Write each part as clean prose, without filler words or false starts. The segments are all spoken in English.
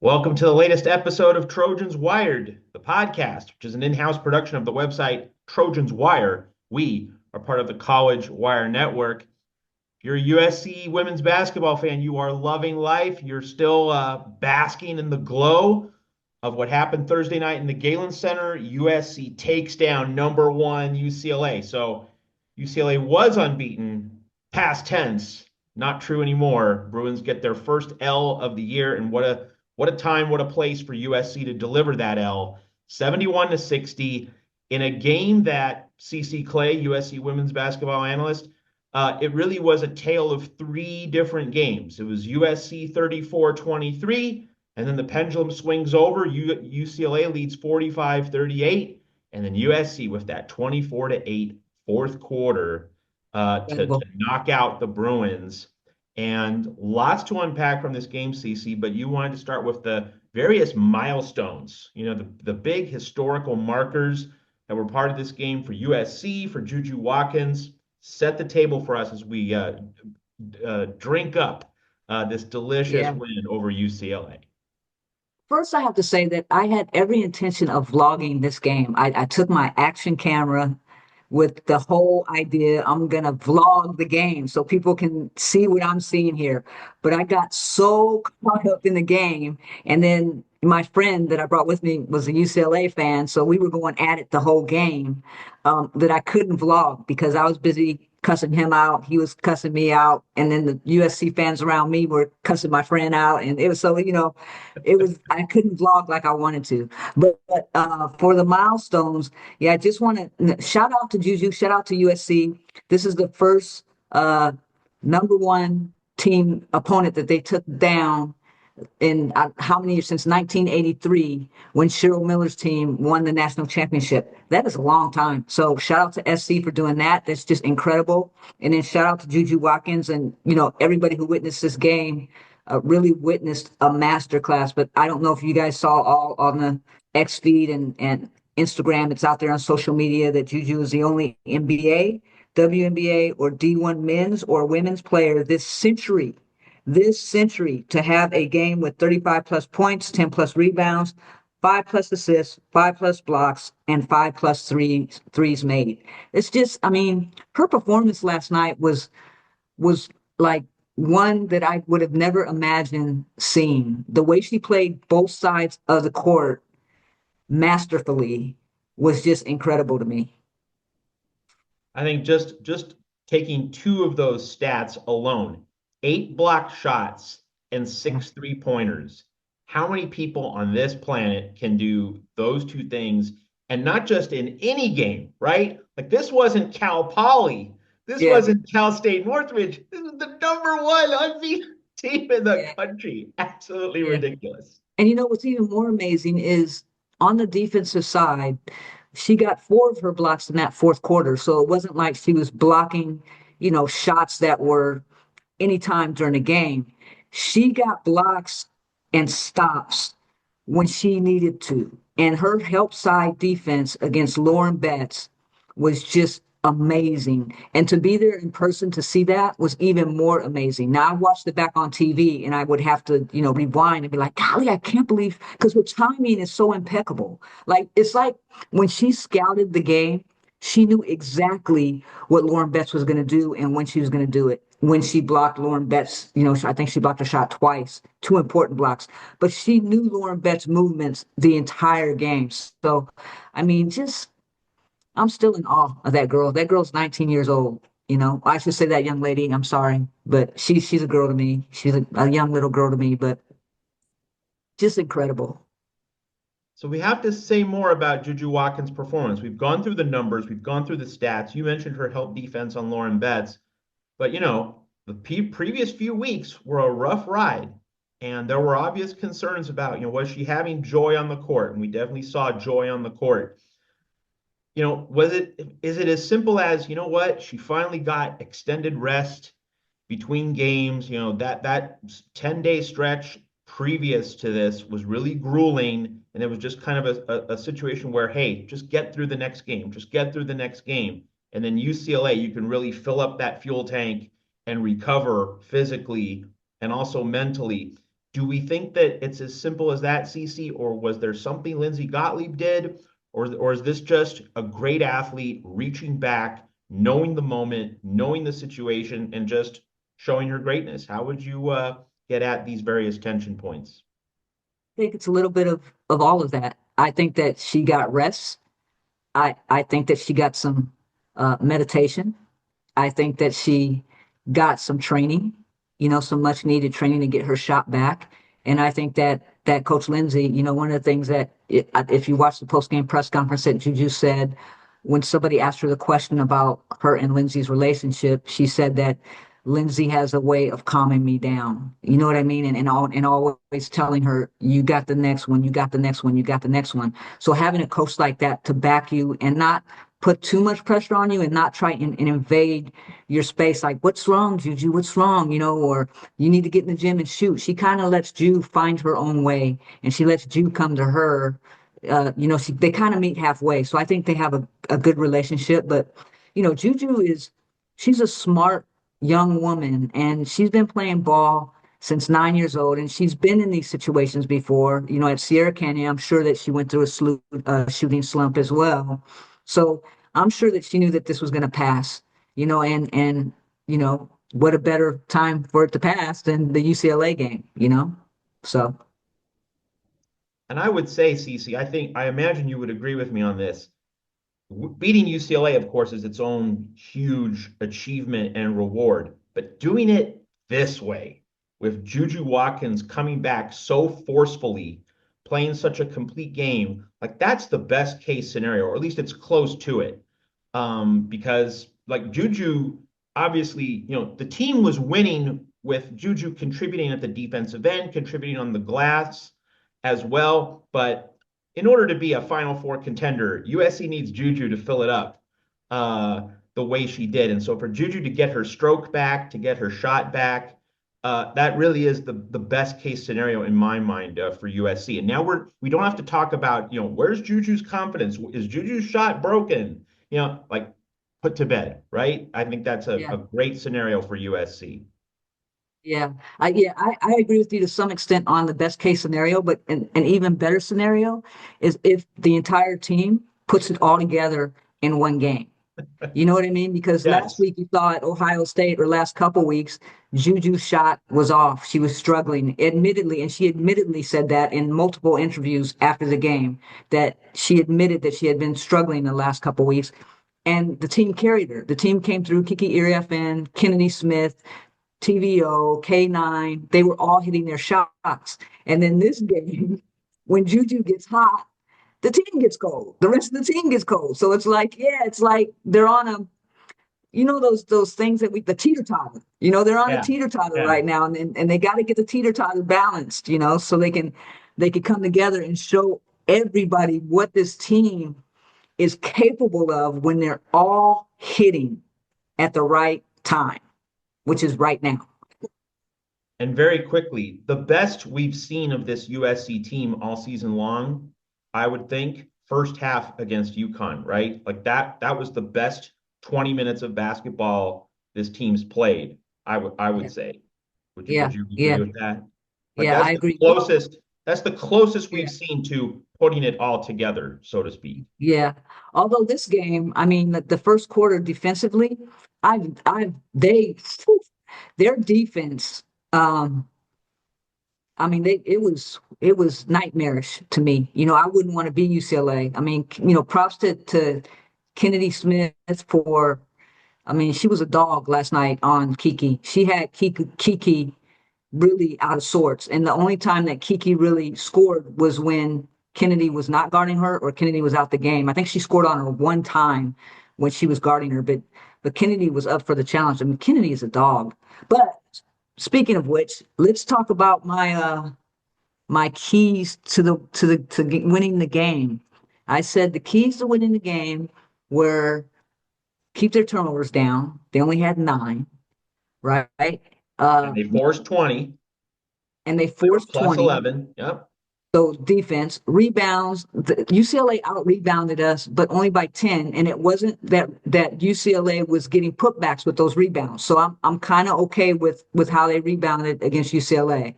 Welcome to the latest episode of Trojans Wired, the podcast, which is an in-house production of the website Trojans Wire. We are part of the College Wire Network. If you're a USC women's basketball fan, you are loving life. You're still basking in the glow of what happened Thursday night in the Galen Center. USC takes down number one UCLA. So UCLA was unbeaten, past tense, not true anymore. Bruins get their first L of the year, and what a time, what a place for USC to deliver that L, 71-60 in a game that CC Clay, USC women's basketball analyst, it really was a tale of three different games. It was USC 34-23, and then the pendulum swings over. UCLA leads 45-38, and then USC with that 24-8 fourth quarter to knock out the Bruins. And lots to unpack from this game, Cece, but you wanted to start with the various milestones, the big historical markers that were part of this game for USC, for Juju Watkins. Set the table for us as we drink up this delicious win over UCLA. First, I have to say that I had every intention of vlogging this game. I took my action camera with the whole idea I'm going to vlog the game so people can see what I'm seeing here. But I got so caught up in the game. And then my friend that I brought with me was a UCLA fan. So we were going at it the whole game, that I couldn't vlog because I was busy cussing him out. He was cussing me out. And then the USC fans around me were cussing my friend out. And it was so, I couldn't vlog like I wanted to. But for the milestones, I just want to shout out to Juju, shout out to USC. This is the first number one team opponent that they took down in how many years, since 1983, when Cheryl Miller's team won the national championship. That is a long time. So shout out to SC for doing that. That's just incredible. And then shout out to Juju Watkins and everybody who witnessed this game. Really witnessed a masterclass. But I don't know if you guys saw all on the X feed and Instagram. It's out there on social media that Juju is the only NBA, WNBA, or D1 men's or women's player this century to have a game with 35 plus points, 10 plus rebounds, 5 plus assists, 5 plus blocks, and 5 plus threes made. It's just, her performance last night was like one that I would have never imagined seeing. The way she played both sides of the court masterfully was just incredible to me. I think just taking two of those stats alone, 8 blocked shots and 6 3-pointers. How many people on this planet can do those two things? And not just in any game, right? Like this wasn't Cal Poly. This wasn't Cal State Northridge. This is the number one unbeaten team in the country. Absolutely ridiculous. And what's even more amazing is on the defensive side, she got 4 of her blocks in that fourth quarter. So it wasn't like she was blocking, shots that were anytime during the game. She got blocks and stops when she needed to. And her help side defense against Lauren Betts was just amazing. And to be there in person to see that was even more amazing. Now I watched it back on TV and I would have to, rewind and be like, golly, I can't believe, because her timing is so impeccable. Like, it's like when she scouted the game, she knew exactly what Lauren Betts was going to do and when she was going to do it. When she blocked Lauren Betts, I think she blocked her shot twice, 2 important blocks, but she knew Lauren Betts' movements the entire game. So, I'm still in awe of that girl. That girl's 19 years old. I should say that young lady. I'm sorry, but she's a girl to me. She's a young little girl to me, but just incredible. So we have to say more about Juju Watkins' performance. We've gone through the numbers, we've gone through the stats. You mentioned her help defense on Lauren Betts, but the previous few weeks were a rough ride, and there were obvious concerns about, was she having joy on the court? And we definitely saw joy on the court. Is it as simple as, what, she finally got extended rest between games? That 10-day stretch previous to this was really grueling, and it was just kind of a situation where, hey, just get through the next game, just get through the next game. And then UCLA, you can really fill up that fuel tank and recover physically and also mentally. Do we think that it's as simple as that, Cece, or was there something Lindsey Gottlieb did, or is this just a great athlete reaching back, knowing the moment, knowing the situation, and just showing her greatness? How would you get at these various tension points? I think it's a little bit of all of that. I think that she got rest. I think that she got some meditation. I think that she got some training, some much needed training to get her shot back. And I think that Coach Lindsay, one of the things that if you watch the post game press conference that Juju said when somebody asked her the question about her and Lindsay's relationship, she said that Lindsay has a way of calming me down. You know what I mean? And always telling her, you got the next one, you got the next one, you got the next one. So having a coach like that to back you and not put too much pressure on you and not try and invade your space, like, what's wrong, Juju? What's wrong? Or you need to get in the gym and shoot. She kind of lets Ju find her own way and she lets Ju come to her. They kind of meet halfway. So I think they have a good relationship. But, she's a smart young woman and she's been playing ball since 9 years old. And she's been in these situations before, at Sierra Canyon. I'm sure that she went through a shooting slump as well. So I'm sure that she knew that this was going to pass, and what a better time for it to pass than the UCLA game. So And I would say, Cece, I imagine you would agree with me on this. Beating UCLA, of course, is its own huge achievement and reward, but doing it this way, with Juju Watkins coming back so forcefully, playing such a complete game, like that's the best case scenario, or at least it's close to it. Because like Juju, obviously, the team was winning with Juju contributing at the defensive end, contributing on the glass as well, but in order to be a Final Four contender, USC needs Juju to fill it up the way she did. And so for Juju to get her stroke back, to get her shot back, that really is the best case scenario in my mind for USC. And now we don't have to talk about, where's Juju's confidence? Is Juju's shot broken? Like put to bed, right? I think that's a yeah, great scenario for USC. I agree with you to some extent on the best case scenario, but an even better scenario is if the entire team puts it all together in one game. You know what I mean? Because last Yes. week you saw at Ohio State, or last couple weeks, Juju's shot was off. She was struggling, admittedly, and she admittedly said that in multiple interviews after the game, that she admitted that she had been struggling the last couple weeks. And the team carried her. The team came through Kiki Iriafen, Kennedy Smith, TVO, K9. They were all hitting their shots. And then this game, when Juju gets hot, the team gets cold. The rest of the team gets cold. So it's like they're on those things the teeter-totter. They're on a Yeah. teeter-totter Yeah. right now, and they got to get the teeter-totter balanced, so they can come together and show everybody what this team is capable of when they're all hitting at the right time, which is right now. And very quickly, the best we've seen of this USC team all season long, I would think, first half against UConn, right? Like that was the best 20 minutes of basketball this team's played, I would Yeah, say. Would yeah, you agree yeah, with that? Like yeah. I agree. Well, that's the closest yeah, we've seen to putting it all together, so to speak. yeah. Although this game, I mean, the first quarter defensively, they their defense. Um, I mean, it was nightmarish to me. I wouldn't want to be UCLA. I mean, props to Kennedy Smith for. I mean, she was a dog last night on Kiki. She had Kiki really out of sorts, and the only time that Kiki really scored was when Kennedy was not guarding her or Kennedy was out the game. I think she scored on her one time when she was guarding her, but Kennedy was up for the challenge. I mean, Kennedy is a dog. But speaking of which, let's talk about my keys to winning the game. I said the keys to winning the game were keep their turnovers down. They only had 9, right? And Uh, they forced 20. and they They were forced plus 20. 11. Yep. So defense, rebounds, the UCLA out rebounded us, but only by 10. And it wasn't that UCLA was getting putbacks with those rebounds. So I'm kind of okay with how they rebounded against UCLA.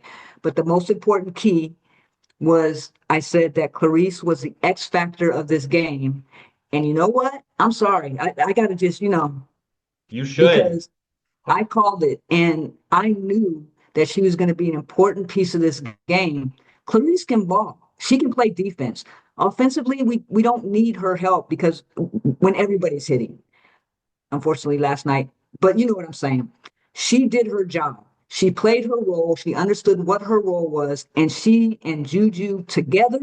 But the most important key was I said that Clarice was the X factor of this game. And you know what? I'm sorry. I got to just, You should. because I called it and I knew that she was going to be an important piece of this game. Clarice can ball. She can play defense. Offensively, we don't need her help because when everybody's hitting, unfortunately last night, but you know what I'm saying. She did her job. She played her role. She understood what her role was, and she and Juju together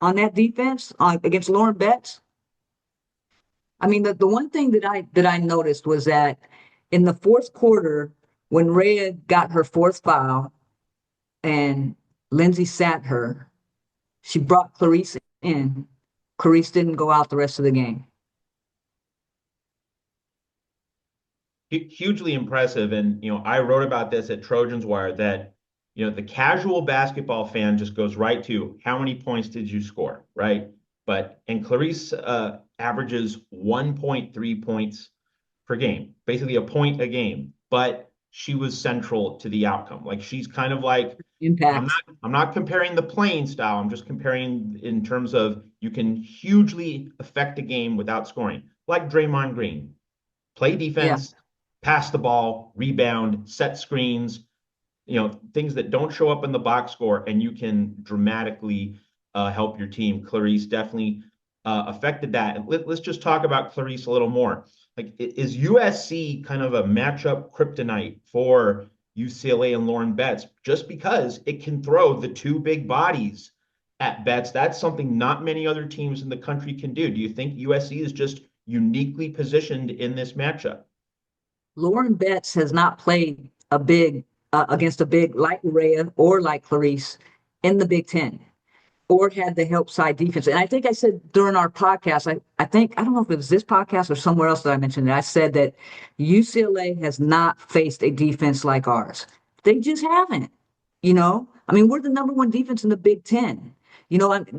on that defense against Lauren Betts. I mean, the one thing that I noticed was that in the fourth quarter, when Rhea got her fourth foul and Lindsay sat her, she brought Clarice in. Clarice didn't go out the rest of the game. Hugely impressive. And, I wrote about this at Trojans Wire that, the casual basketball fan just goes right to how many points did you score, right? And Clarice averages 1.3 points per game, basically a point a game. But she was central to the outcome. Like she's kind of like, I'm Impact. not I'm not comparing the playing style. I'm just comparing in terms of you can hugely affect a game without scoring. Like Draymond Green. Play Yeah. defense, pass the ball, rebound, set screens, things that don't show up in the box score, and you can dramatically help your team. Clarice definitely affected that. And let's just talk about Clarice a little more. Like, is USC kind of a matchup kryptonite for UCLA and Lauren Betts just because it can throw the two big bodies at Betts? That's something not many other teams in the country can do. Do you think USC is just uniquely positioned in this matchup? Lauren Betts has not played a big against a big like Rhea or like Clarice in the Big Ten or had the help side defense. And I think I said during our podcast, I think, I don't know if it was this podcast or somewhere else that I mentioned it. I said that UCLA has not faced a defense like ours. They just haven't, I mean, we're the number one defense in the Big Ten.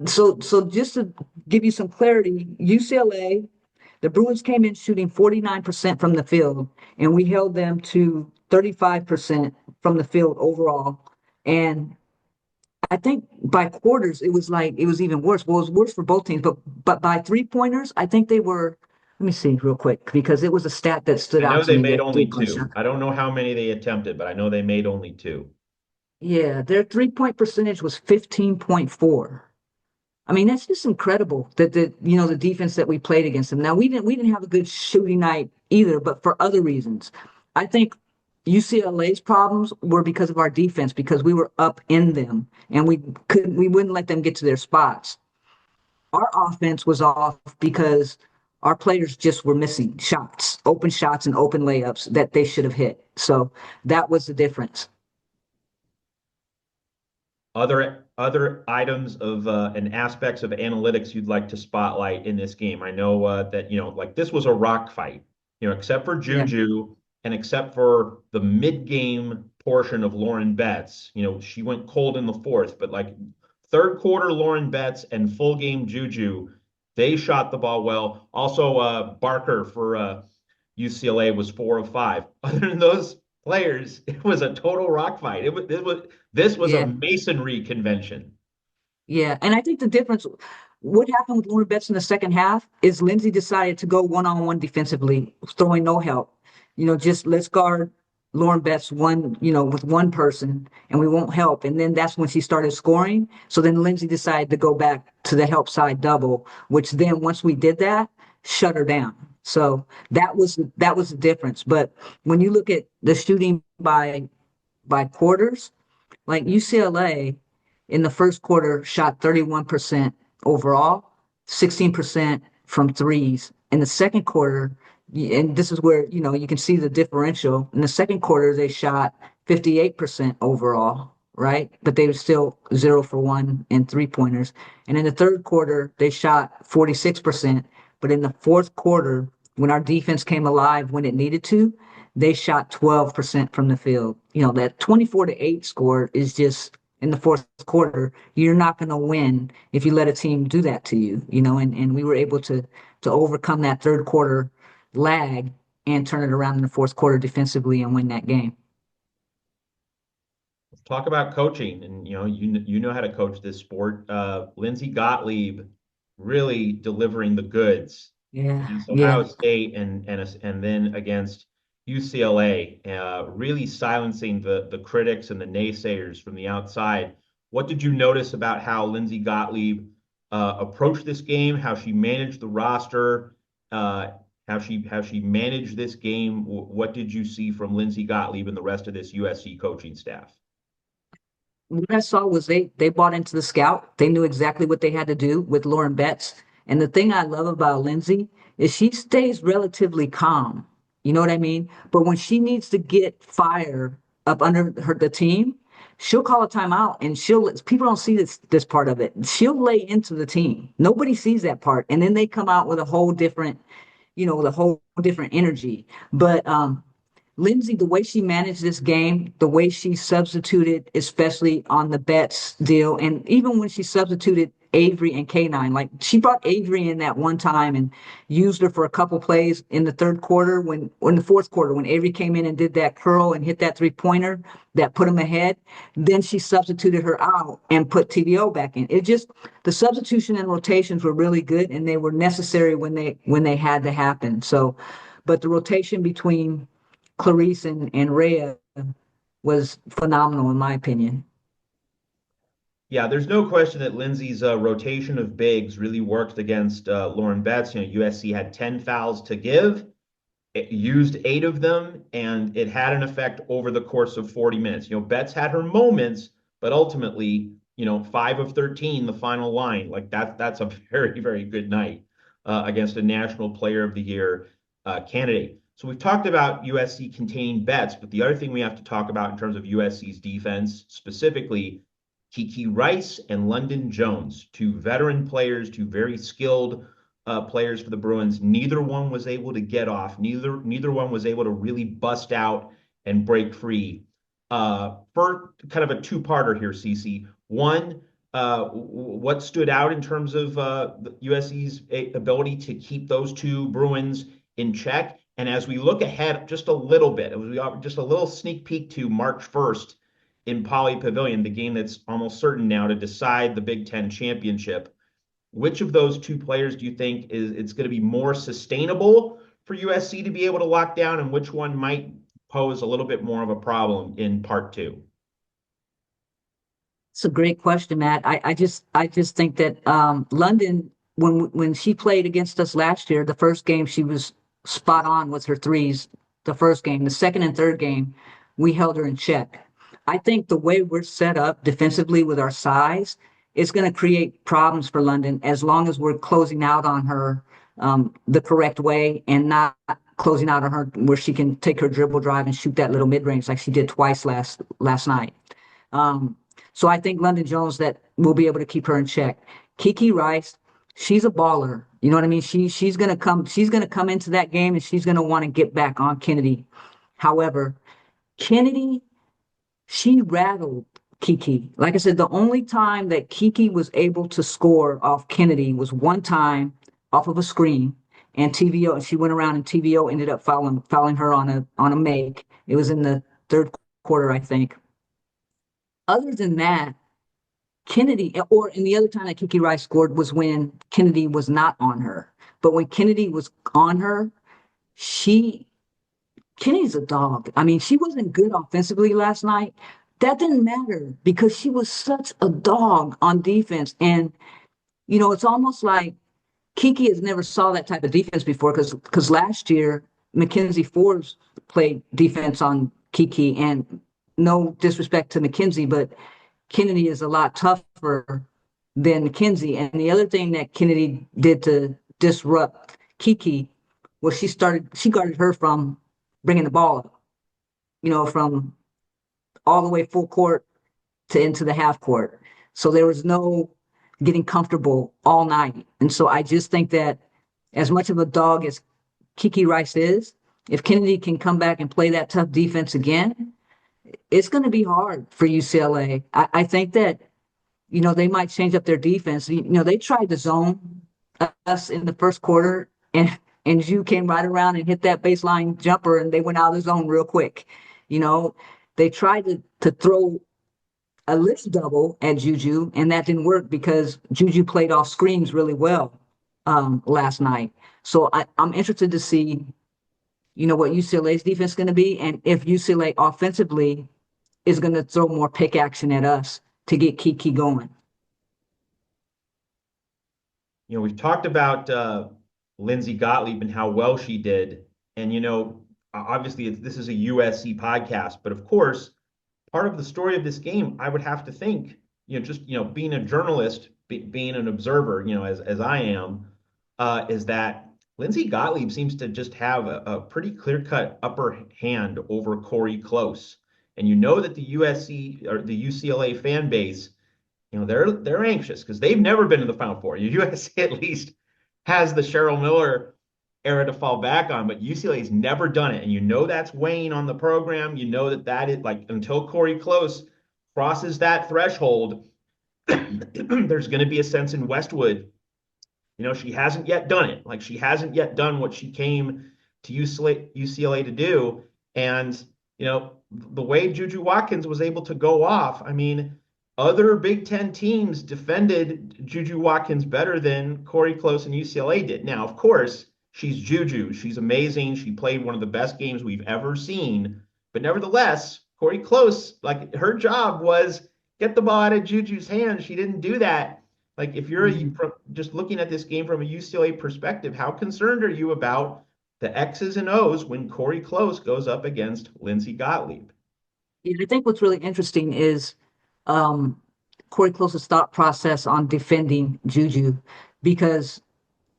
So just to give you some clarity, UCLA, the Bruins came in shooting 49% from the field, and we held them to 35% from the field overall. And I think by quarters it was even worse. Well, it was worse for both teams, but by 3 pointers, I think they were. Let me see real quick because it was a stat that stood I out know to they me made that only did punch two. out. I don't know how many they attempted, but I know they made only two. Yeah, their 3 point percentage was 15.4. I mean, that's just incredible that the defense that we played against them. Now we didn't have a good shooting night either, but for other reasons. I think UCLA's problems were because of our defense, because we were up in them and we wouldn't let them get to their spots. Our offense was off because our players just were missing shots, open shots and open layups that they should have hit. So that was the difference. Other items of and aspects of analytics you'd like to spotlight in this game? I know that like this was a rock fight. Except for Yeah. Juju and except for the mid-game portion of Lauren Betts. She went cold in the fourth, but like third quarter Lauren Betts and full game Juju, they shot the ball well. Also, Barker for UCLA was 4 of 5. Other than those players, it was a total rock fight. This was a Yeah. masonry convention. Yeah, and I think the difference, what happened with Lauren Betts in the second half is Lindsay decided to go one-on-one defensively, throwing no help. Just let's guard Lauren Betts with one person, and we won't help. And then that's when she started scoring. So then Lindsay decided to go back to the help side double, which then once we did that, shut her down. So that was the difference. But when you look at the shooting by quarters, like UCLA in the first quarter shot 31% overall, 16% from threes. In the second quarter, and this is where, you can see the differential. In the second quarter, they shot 58% overall, right? But they were still 0 for 1 in 3 pointers. And in the third quarter, they shot 46%. But in the fourth quarter, when our defense came alive when it needed to, they shot 12% from the field. That 24-8 score is just in the fourth quarter. You're not going to win if you let a team do that to you, and we were able to overcome that third quarter lag and turn it around in the fourth quarter defensively and win that game. talk about coaching, and you know how to coach this sport. Lindsey Gottlieb really delivering the goods Yeah, against yeah. Ohio State and then against UCLA, really silencing the critics and the naysayers from the outside. What did you notice about how Lindsey Gottlieb approached this game, how she managed the roster, uh, how she managed this game? What did you see from Lindsey Gottlieb and the rest of this USC coaching staff? What I saw was they bought into the scout. They knew exactly what they had to do with Lauren Betts. And the thing I love about Lindsay is she stays relatively calm. You know what I mean? But when she needs to get fire up under the team, she'll call a timeout and she'll people don't see this part of it. She'll lay into the team. Nobody sees that part. And then they come out with a whole different, the whole different energy. But Lindsay, the way she managed this game, the way she substituted, especially on the Betts deal, and even when she substituted Avery and K9, like she brought Avery in that one time and used her for a couple plays in the third quarter in the fourth quarter, when Avery came in and did that curl and hit that 3-pointer that put them ahead. Then she substituted her out and put TVO back in. The substitution and rotations were really good and they were necessary when they had to happen. So, but the rotation between Clarice and Rhea was phenomenal in my opinion. Yeah, there's no question that Lindsay's rotation of bigs really worked against Lauren Betts. USC had 10 fouls to give. It used 8 of them, and it had an effect over the course of 40 minutes. Betts had her moments, but ultimately, 5 of 13, the final line, like that's a very, very good night against a National Player of the Year candidate. So we've talked about USC containing Betts, but the other thing we have to talk about in terms of USC's defense, specifically Kiki Rice and London Jones, 2 veteran players, 2 very skilled players for the Bruins. Neither one was able to get off. Neither one was able to really bust out and break free. For kind of a two-parter here, Cece. One, what stood out in terms of USC's ability to keep those 2 Bruins in check? And as we look ahead just a little bit, it was just a little sneak peek to March 1st in Poly Pavilion, the game that's almost certain now to decide the Big Ten championship. Which of those 2 players do you think it's going to be more sustainable for USC to be able to lock down, and which one might pose a little bit more of a problem in part 2? It's a great question, Matt. I just think that London, when she played against us last year, the first game she was spot on with her threes. The first game, the second and third game, we held her in check. I think the way we're set up defensively with our size is going to create problems for London as long as we're closing out on her the correct way and not closing out on her where she can take her dribble drive and shoot that little mid range like she did twice last night. Um, so I think London Jones that will be able to keep her in check. Kiki Rice, she's a baller. You know what I mean? She's gonna come into that game and she's gonna want to get back on Kennedy. However, Kennedy, she rattled Kiki. Like I said, the only time that Kiki was able to score off Kennedy was one time off of a screen, and TVO, and she went around and TVO ended up fouling her on a make. It was in the third quarter, I think. Other than that, Kennedy, or and the other time that Kiki Rice scored was when Kennedy was not on her. But when Kennedy was on her, she Kennedy's a dog. I mean, she wasn't good offensively last night. That didn't matter because she was such a dog on defense. And, it's almost like Kiki has never saw that type of defense before because last year, Mackenzie Forbes played defense on Kiki. And no disrespect to Mackenzie, but Kennedy is a lot tougher than Mackenzie. And the other thing that Kennedy did to disrupt Kiki was she guarded her from bringing the ball up, from all the way full court to into the half court. So there was no getting comfortable all night. And so I just think that as much of a dog as Kiki Rice is, if Kennedy can come back and play that tough defense again, it's going to be hard for UCLA. I think that, they might change up their defense. They tried to zone us in the first quarter and Juju came right around and hit that baseline jumper and they went out of the zone real quick. You know, they tried to throw a lift double at Juju, and that didn't work because Juju played off screens really well last night. So I'm interested to see, what UCLA's defense is going to be, and if UCLA offensively is going to throw more pick action at us to get Kiki going. We've talked about Lindsey Gottlieb and how well she did. And, obviously this is a USC podcast, but of course, part of the story of this game, I would have to think, just, being a journalist, being an observer, as I am, is that Lindsey Gottlieb seems to just have a pretty clear-cut upper hand over Corey Close. And that the USC or the UCLA fan base, they're anxious because they've never been in the Final Four. USC at least has the Cheryl Miller era to fall back on, but UCLA's never done it. And that's weighing on the program. That is like until Corey Close crosses that threshold, there's going to be a sense in Westwood. She hasn't yet done it. Like she hasn't yet done what she came to UCLA to do. And, the way Juju Watkins was able to go off, I mean, other Big Ten teams defended Juju Watkins better than Corey Close and UCLA did. Now, of course, she's Juju. She's amazing. She played one of the best games we've ever seen. But nevertheless, Corey Close, like her job was get the ball out of Juju's hands. She didn't do that. Like if you're just looking at this game from a UCLA perspective, how concerned are you about the X's and O's when Corey Close goes up against Lindsey Gottlieb? I think what's really interesting is Corey Close's thought process on defending Juju, because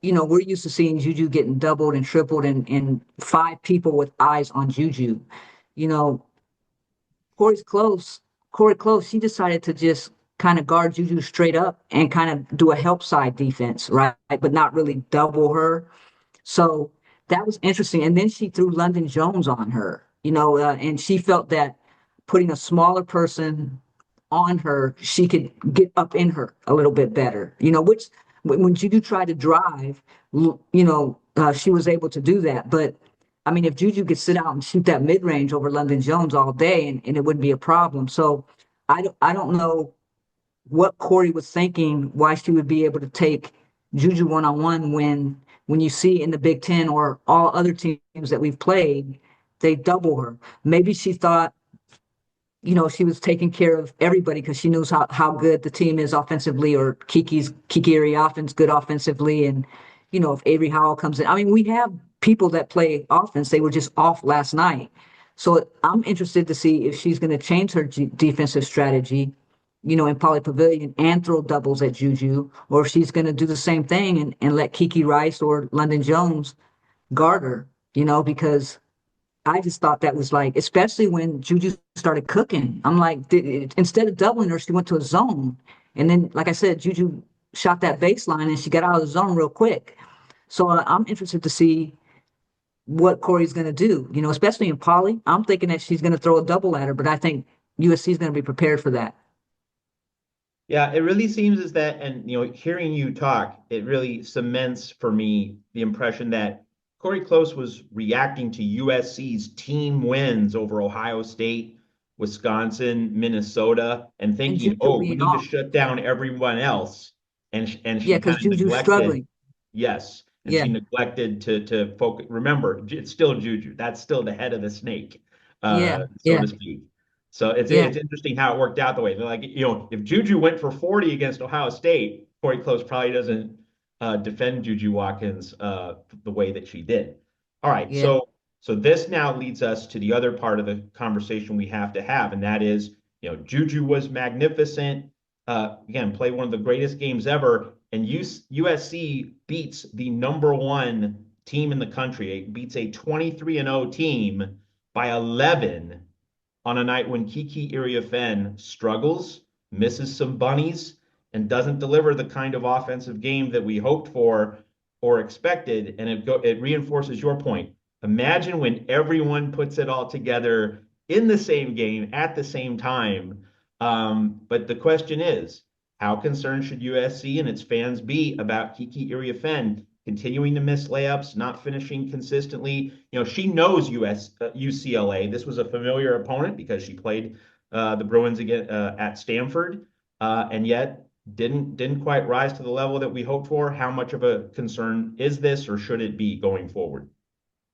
we're used to seeing Juju getting doubled and tripled and five people with eyes on Juju. Corey Close, he decided to just kind of guard Juju straight up and kind of do a help side defense, right? But not really double her. So that was interesting. And then she threw London Jones on her, and she felt that putting a smaller person on her, she could get up in her a little bit better, which when Juju tried to drive, she was able to do that. But I mean, if Juju could sit out and shoot that mid range over London Jones all day, and it wouldn't be a problem. So I don't know what Corey was thinking, why she would be able to take Juju one-on-one when you see in the Big Ten or all other teams that we've played, they double her. Maybe she thought, she was taking care of everybody because she knows how good the team is offensively, or Kiki Iriafen's good offensively. And, if Avery Howell comes in, I mean, we have people that play offense. They were just off last night. So I'm interested to see if she's going to change her defensive strategy, in Poly Pavilion and throw doubles at Juju, or if she's going to do the same thing and let Kiki Rice or London Jones guard her, because I just thought that was like, especially when Juju started cooking. I'm like, instead of doubling her, she went to a zone. And then, like I said, Juju shot that baseline and she got out of the zone real quick. So I'm interested to see what Corey's going to do, especially in Poly. I'm thinking that she's going to throw a double at her, but I think USC is going to be prepared for that. Yeah, it really seems as that, and hearing you talk, it really cements for me the impression that Corey Close was reacting to USC's team wins over Ohio State, Wisconsin, Minnesota, and And thinking, Juju oh, we being need to off. shut down everyone else. And Yeah, she because kind of Juju's neglected, struggling. yes, and Yeah, she neglected to focus. Remember, it's still Juju. That's still the head of the snake, yeah, so yeah, to speak. So it's yeah, interesting how it worked out the way. They're like, if Juju went for 40 against Ohio State, Corey Close probably doesn't defend Juju Watkins the way that she did. All right, yeah. so this now leads us to the other part of the conversation we have to have, and that is, Juju was magnificent. Again, played one of the greatest games ever, and USC beats the number one team in the country. It beats a 23-0 team by 11 on a night when Kiki Iriafen struggles, misses some bunnies, and doesn't deliver the kind of offensive game that we hoped for or expected. And it reinforces your point. Imagine when everyone puts it all together in the same game at the same time. But the question is, how concerned should USC and its fans be about Kiki Iriafen continuing to miss layups, not finishing consistently? She knows UCLA. This was a familiar opponent because she played the Bruins again at Stanford, and yet didn't quite rise to the level that we hoped for. How much of a concern is this, or should it be going forward?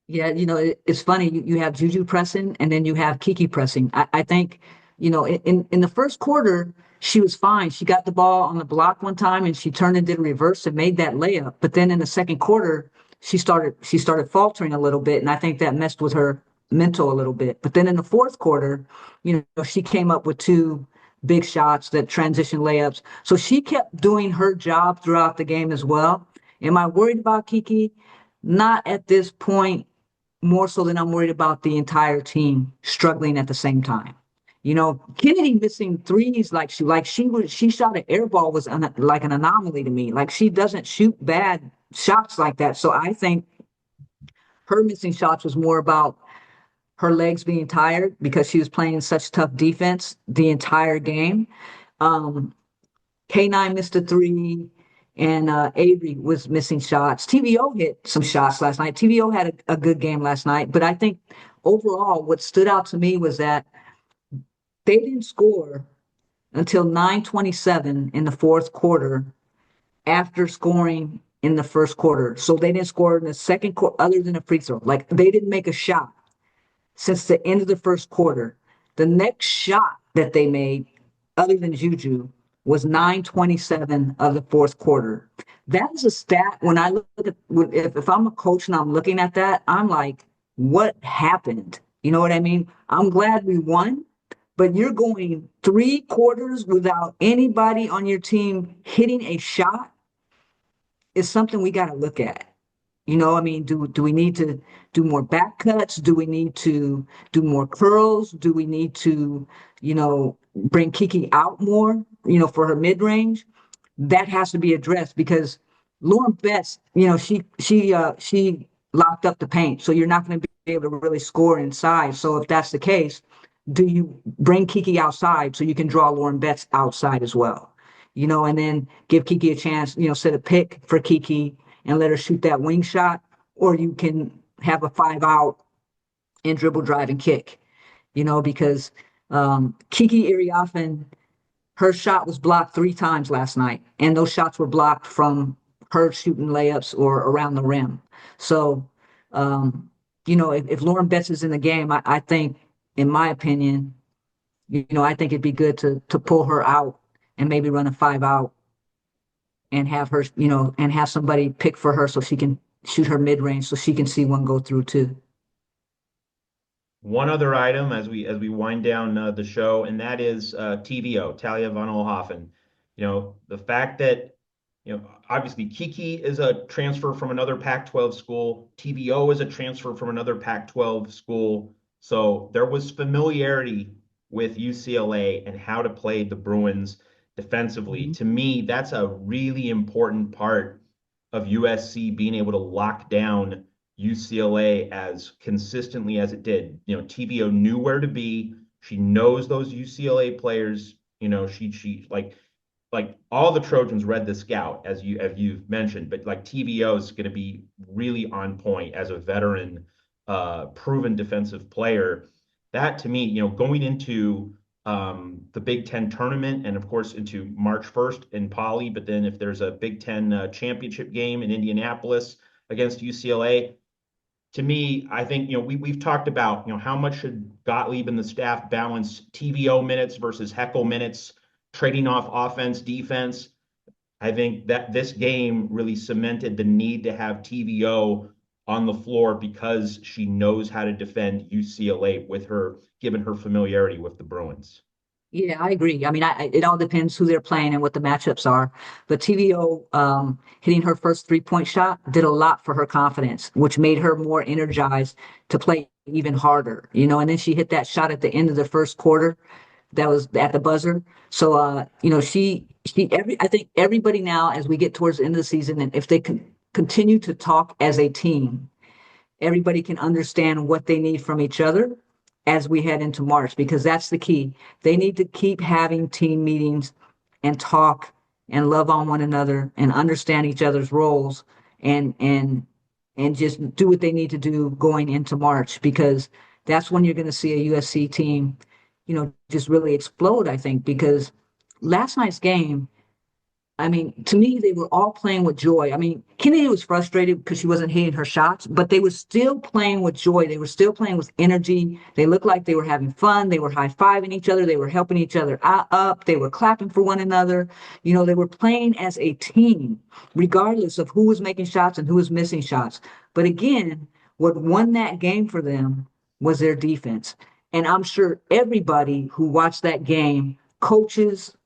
Yeah, it's funny. You have Juju pressing and then you have Kiki pressing. I think, in the first quarter, she was fine. She got the ball on the block one time and she turned and did a reverse and made that layup. But then in the second quarter, she started faltering a little bit, and I think that messed with her mental a little bit. But then in the fourth quarter, she came up with two big shots, that transition layups. So she kept doing her job throughout the game as well. Am I worried about Kiki? Not at this point, more so than I'm worried about the entire team struggling at the same time. Kennedy missing threes she shot an air ball was like an anomaly to me. Like she doesn't shoot bad shots like that. So I think her missing shots was more about her legs being tired because she was playing such tough defense the entire game. Um, K9 missed a three, and Avery was missing shots. TVO hit some shots last night. TVO had a good game last night, but I think overall, what stood out to me was that they didn't score until 9:27 in the fourth quarter after scoring in the first quarter. So they didn't score in the second quarter other than a free throw. Like they didn't make a shot since the end of the first quarter. The next shot that they made, other than Juju, was 9:27 of the fourth quarter. That is a stat. When I look at if I'm a coach and I'm looking at that, I'm like, what happened? You know what I mean? I'm glad we won, but you're going three quarters without anybody on your team hitting a shot is something we got to look at. I mean, do we need to do more back cuts? Do we need to do more curls? Do we need to, bring Kiki out more, for her mid range? That has to be addressed because Lauren Betts, she locked up the paint, so you're not going to be able to really score inside. So if that's the case, do you bring Kiki outside so you can draw Lauren Betts outside as well? And then give Kiki a chance, set a pick for Kiki and let her shoot that wing shot, or you can have a 5 out and dribble, drive, and kick. Because Kiki Iriafen, her shot was blocked 3 times last night, and those shots were blocked from her shooting layups or around the rim. So, if Lauren Betts is in the game, I think, in my opinion, I think it'd be good to pull her out and maybe run a 5 out and have her, and have somebody pick for her so she can shoot her mid range so she can see one go through too. One other item as we wind down the show, and that is TVO, Talia von Oelhoffen. The fact that obviously Kiki is a transfer from another Pac-12 school. TVO is a transfer from another Pac-12 school. So there was familiarity with UCLA and how to play the Bruins defensively. Mm-hmm. To me, that's a really important part of USC being able to lock down UCLA as consistently as it did. TVO knew where to be. She knows those UCLA players. She like all the Trojans read the scout as you've mentioned, but like TVO is going to be really on point as a veteran, proven defensive player. That to me, going into the Big Ten tournament and of course into March 1st in Poly, but then if there's a Big Ten championship game in Indianapolis against UCLA, to me, I think we've talked about how much should Gottlieb and the staff balance TVO minutes versus Heckle minutes, trading off offense, defense. I think that this game really cemented the need to have TVO on the floor because she knows how to defend UCLA with her, given her familiarity with the Bruins. Yeah, I agree. I mean, it all depends who they're playing and what the matchups are. But TVO hitting her first 3-point shot did a lot for her confidence, which made her more energized to play even harder. And then she hit that shot at the end of the first quarter that was at the buzzer. So, I think everybody now, as we get towards the end of the season, and if they can continue to talk as a team, everybody can understand what they need from each other as we head into March, because that's the key. They need to keep having team meetings and talk and love on one another and understand each other's roles and just do what they need to do going into March, because that's when you're going to see a USC team just really explode, I think, because last night's game, I mean, to me, they were all playing with joy. I mean, Kennedy was frustrated because she wasn't hitting her shots, but they were still playing with joy. They were still playing with energy. They looked like they were having fun. They were high-fiving each other. They were helping each other up. They were clapping for one another. They were playing as a team, regardless of who was making shots and who was missing shots. But again, what won that game for them was their defense. And I'm sure everybody who watched that game, coaches,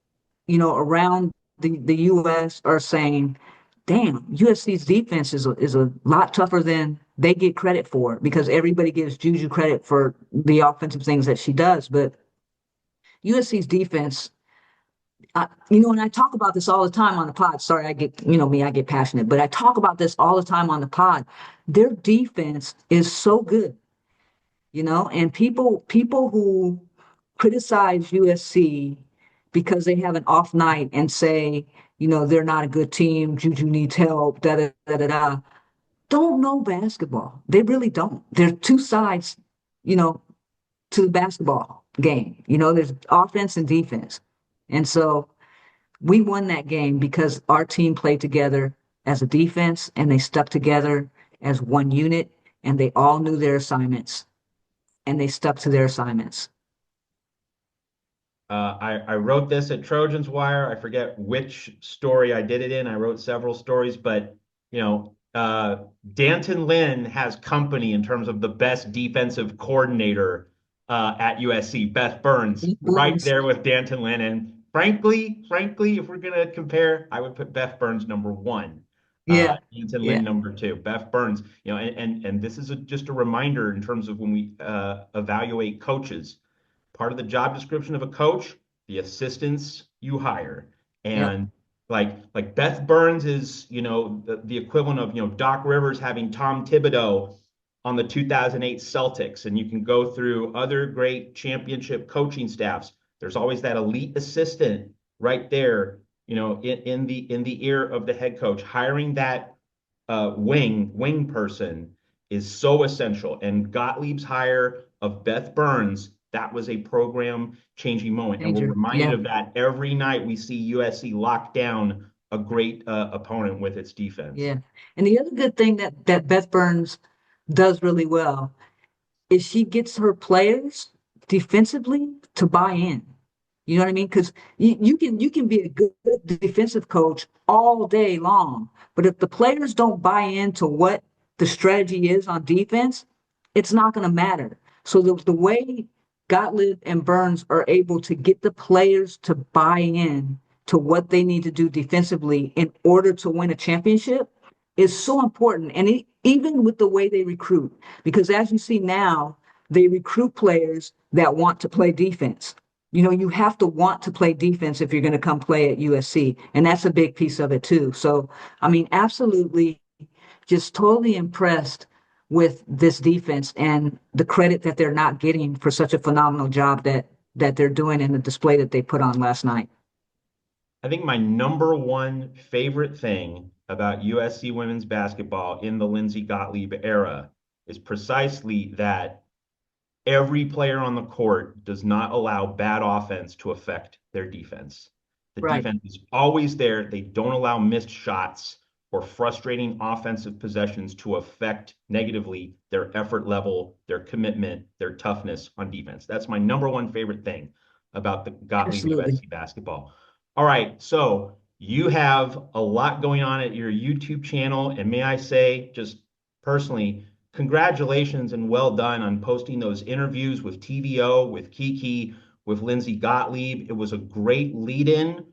around the U.S. are saying, damn, USC's defense is a lot tougher than they get credit for because everybody gives Juju credit for the offensive things that she does. But USC's defense, and I talk about this all the time on the pod. Sorry, I get passionate, but I talk about this all the time on the pod. Their defense is so good, and people who criticize USC because they have an off night and say, they're not a good team, Juju needs help, da da da da da, don't know basketball. They really don't. There's two sides, you know, to the basketball game. There's offense and defense. And so we won that game because our team played together as a defense and they stuck together as one unit and they all knew their assignments and they stuck to their assignments. I wrote this at Trojans Wire. I forget which story I did it in. I wrote several stories, but Danton Lynn has company in terms of the best defensive coordinator at USC, Beth Burns, right there with Danton Lynn. And frankly, if we're gonna compare, I would put Beth Burns number one. Yeah, Danton yeah, Lynn number two. Beth Burns, and this is just a reminder in terms of when we evaluate coaches, part of the job description of a coach, the assistants you hire. yep, And like Beth Burns is, the equivalent of, Doc Rivers having Tom Thibodeau on the 2008 Celtics. And you can go through other great championship coaching staffs. There's always that elite assistant right there, in the ear of the head coach. Hiring that wing person is so essential. And Gottlieb's hire of Beth Burns, that was a program changing moment. And we're major, reminded yeah, of that every night we see USC lock down a great opponent with its defense. yeah. And the other good thing that Beth Burns does really well is she gets her players defensively to buy in. You know what I mean? Because you can be a good defensive coach all day long, but if the players don't buy into what the strategy is on defense, it's not going to matter. So the way Gottlieb and Burns are able to get the players to buy in to what they need to do defensively in order to win a championship is so important. And even with the way they recruit, because as you see now, they recruit players that want to play defense. You have to want to play defense if you're going to come play at USC. And that's a big piece of it too. So, I mean, absolutely just totally impressed with this defense and the credit that they're not getting for such a phenomenal job that they're doing in the display that they put on last night. I think my number one favorite thing about USC women's basketball in the Lindsey Gottlieb era is precisely that every player on the court does not allow bad offense to affect their defense. The Right. defense is always there. They don't allow missed shots or frustrating offensive possessions to affect negatively their effort level, their commitment, their toughness on defense. That's my number one favorite thing about the Gottlieb Absolutely. USC basketball. All right, so you have a lot going on at your YouTube channel, and may I say, just personally, congratulations and well done on posting those interviews with TVO, with Kiki, with Lindsey Gottlieb. It was a great lead-in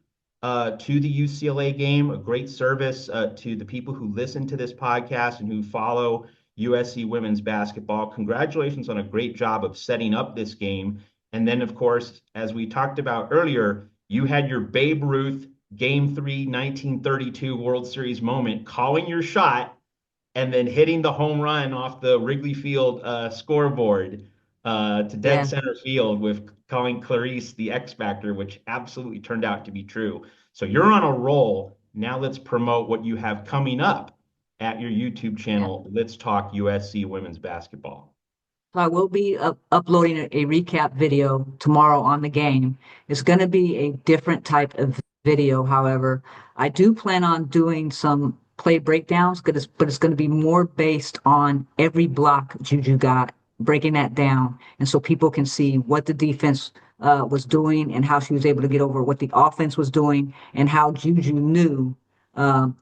to the UCLA game, a great service to the people who listen to this podcast and who follow USC women's basketball. Congratulations on a great job of setting up this game. And then, of course, as we talked about earlier, you had your Babe Ruth Game 3 1932 World Series moment, calling your shot and then hitting the home run off the Wrigley Field scoreboard to dead Yeah. center field with calling Clarice the X Factor, which absolutely turned out to be true. So you're on a roll. Now let's promote what you have coming up at your YouTube Yeah. channel. Let's talk USC women's basketball. So I will be uploading a recap video tomorrow on the game. It's going to be a different type of video, however. I do plan on doing some play breakdowns, but it's going to be more based on every block Juju got, breaking that down, and so people can see what the defense was doing and how she was able to get over what the offense was doing and how Juju knew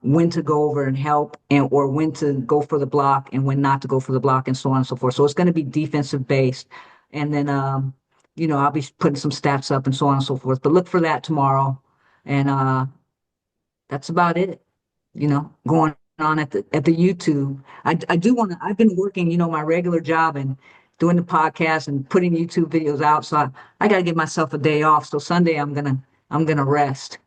when to go over and help and or when to go for the block and when not to go for the block and so on and so forth. So it's going to be defensive based. And then I'll be putting some stats up and so on and so forth. But look for that tomorrow. And that's about it, going on at the YouTube. I do want to, I've been working, my regular job and doing the podcast and putting YouTube videos out. So I got to give myself a day off. So Sunday I'm gonna rest.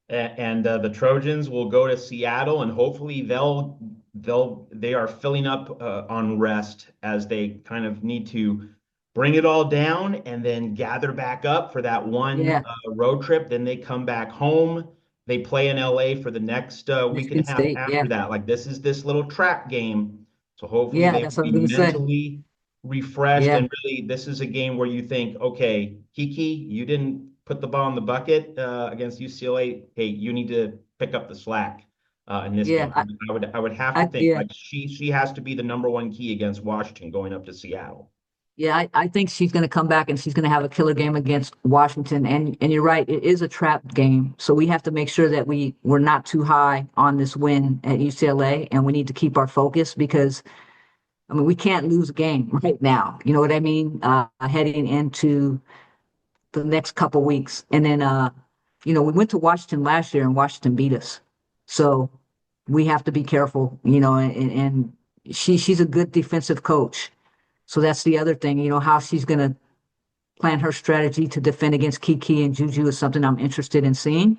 And the Trojans will go to Seattle, and hopefully they are filling up on rest as they kind of need to bring it all down and then gather back up for that one Yeah, road trip. Then they come back home. They play in LA for the next week and Michigan a half State. after Yeah, that. Like this is this little trap game. So hopefully yeah, they that's will what I be was gonna say. mentally refreshed. Yeah. And really, this is a game where you think, okay, Kiki, you didn't put the ball in the bucket against UCLA. Hey, you need to pick up the slack in this Yeah, game. I would have to think yeah, like she has to be the number one key against Washington going up to Seattle. yeah. I think she's going to come back and she's going to have a killer game against Washington. And you're right, it is a trap game. So we have to make sure that we're not too high on this win at UCLA, and we need to keep our focus because I mean we can't lose a game right now. You know what I mean? Heading into the next couple weeks, and then we went to Washington last year and Washington beat us. So we have to be careful. And she's a good defensive coach. So that's the other thing, how she's going to plan her strategy to defend against Kiki and Juju is something I'm interested in seeing.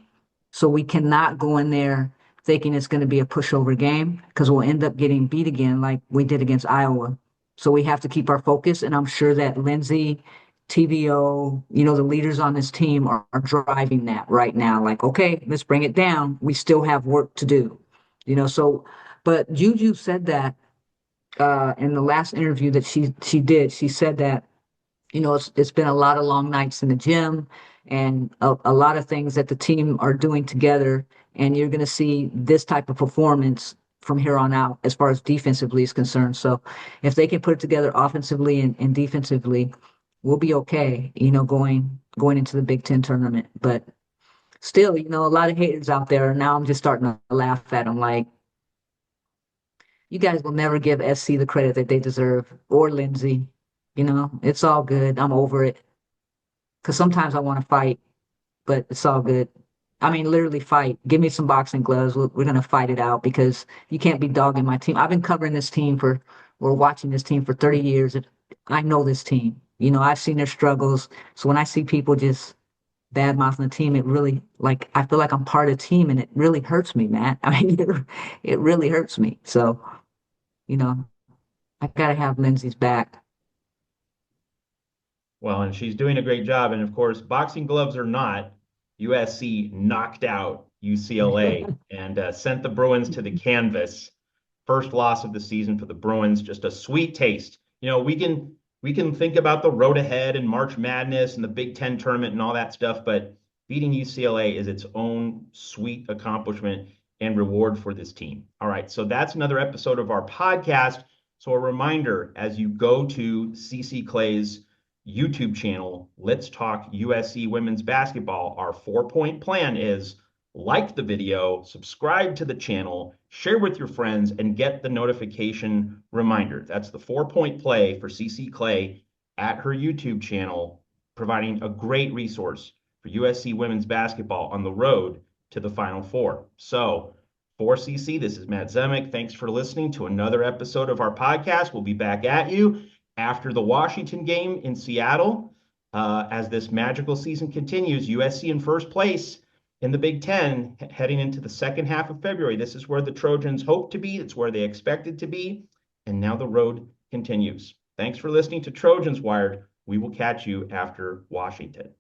So we cannot go in there thinking it's going to be a pushover game because we'll end up getting beat again like we did against Iowa. So we have to keep our focus. And I'm sure that Lindsay, TVO, the leaders on this team are driving that right now. Like, okay, let's bring it down. We still have work to do, so, but Juju said that in the last interview that she did, she said that it's been a lot of long nights in the gym and a lot of things that the team are doing together, and you're going to see this type of performance from here on out as far as defensively is concerned. So if they can put it together offensively and defensively, we'll be okay. Going into the Big Ten tournament, but still, a lot of haters out there. Now I'm just starting to laugh at them like you guys will never give SC the credit that they deserve or Lindsay. It's all good. I'm over it. Because sometimes I want to fight, but it's all good. I mean, literally fight. Give me some boxing gloves. We're going to fight it out because you can't be dogging my team. I've been covering this team or watching this team for 30 years. I know this team. I've seen their struggles. So when I see people just bad mouthing the team, it really, like, I feel like I'm part of the team and it really hurts me, man. I mean, it really hurts me. So, you know, I gotta have Lindsay's back. Well, and she's doing a great job. And of course, boxing gloves or not, USC knocked out UCLA and sent the Bruins to the canvas. First loss of the season for the Bruins. Just a sweet taste. We can think about the road ahead and March Madness and the Big Ten tournament and all that stuff, but beating UCLA is its own sweet accomplishment and reward for this team. All right, so that's another episode of our podcast. So a reminder, as you go to CC Clay's YouTube channel, Let's Talk USC Women's Basketball, our 4-point plan is like the video, subscribe to the channel, share with your friends, and get the notification reminder. That's the 4-point play for CC Clay at her YouTube channel, providing a great resource for USC women's basketball on the road to the Final Four. So for CC, this is Matt Zemek. Thanks for listening to another episode of our podcast. We'll be back at you after the Washington game in Seattle. As this magical season continues, USC in first place in the Big Ten heading into the second half of February. This is where the Trojans hope to be. It's where they expected to be. And now the road continues. Thanks for listening to Trojans Wired. We will catch you after Washington.